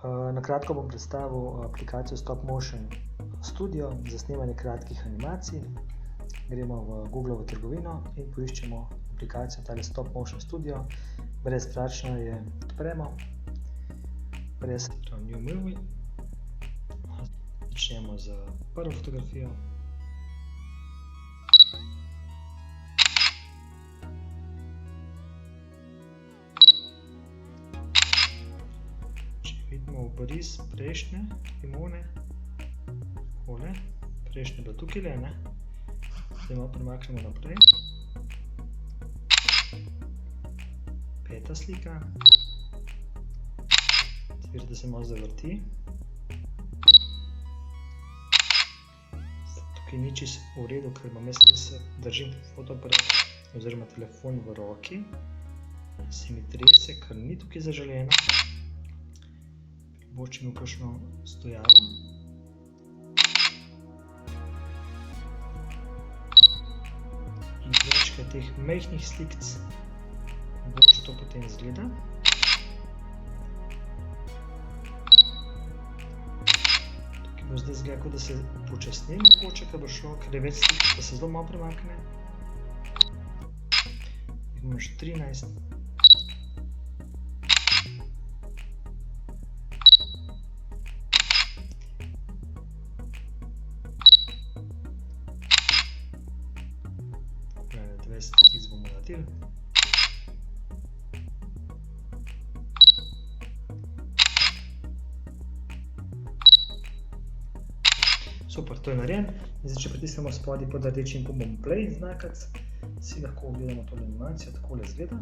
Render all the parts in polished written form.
Na kratko bom predstavil aplikacijo Stop Motion Studio za snemanje kratkih animacij. Gremo v Googlovo trgovino in poiščemo aplikacijo tale Stop Motion Studio. Brezplačno je odpremo. Press New Movie. Začnemo z prvo fotografijo. Vidimo obrys prejšnje limone, takole, prejšnje bilo tukaj le, ne? Zdaj malo premaknemo naprej. Peta slika. Vidite, da se malo zavrti. Tukaj ni čisto v redu, ker imam jaz držim fotoaparat oziroma telefon v roki. Se mi trese, ker ni tukaj zaželeno. Bočimo kakšno stojalo. In večkaj teh majhnih slikc boč to potem izgleda. Tukaj bo zdaj izgleda, kot da se počasni mogoče, ker bo šlo, ker je več slik, pa se zelo malo premakne. Imamo še 13. Tih bomo naredili. Super, to je narejen. Zdaj, če pritisnemo spodaj pod rdečim gumbom play znakac, si lahko ogledamo tole animacijo, takole izgleda.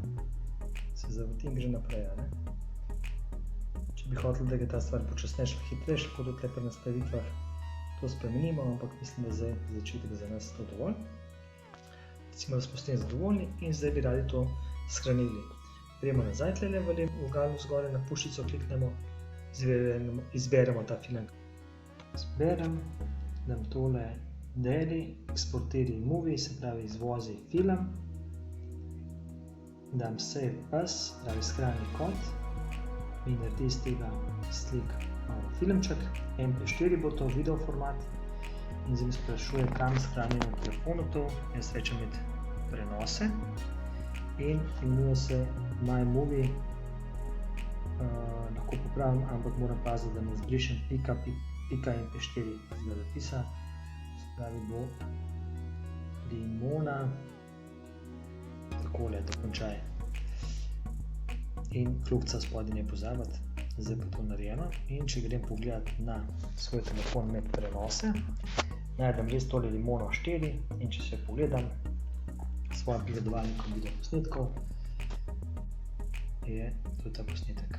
Se zavrtim, gre naprej, ne? Če bi hotel, da je ta stvar počasnejša, hitrejša, lahko tudi pri nastavitvah to spremenimo, ampak mislim, da zdaj začetek za nas to dovolj. Recimo, da smo s tem zadovoljni in zdaj bi radi to shranili. Gremo nazaj tlele v vogalu zgoraj na puščico, kliknemo, izberemo ta film. Izberem, dam tole Deli, eksportiri movie, se pravi izvozi film. Dam save as, pravi shrani kot in naredi iz tega slik filmček. MP4 bo to video format. In zdaj mi sprašuje, kam shranim na telefonu to. Jaz rečem med prenose. In imenuje se My Movie. Lahko popravim, ampak moram paziti, da ne izbrišem pika mp4 z zapisa. Se pravi bo limona. Takole, dokončaj. In kljukica spodaj ne pozabiti. Zdaj pa to narejeno. In če grem pogledati na svoj telefon med prenose, najdem res tole limono 4 in če se pogledam s svojim pregledovalnikom videoposnetkov, je to ta posnetek.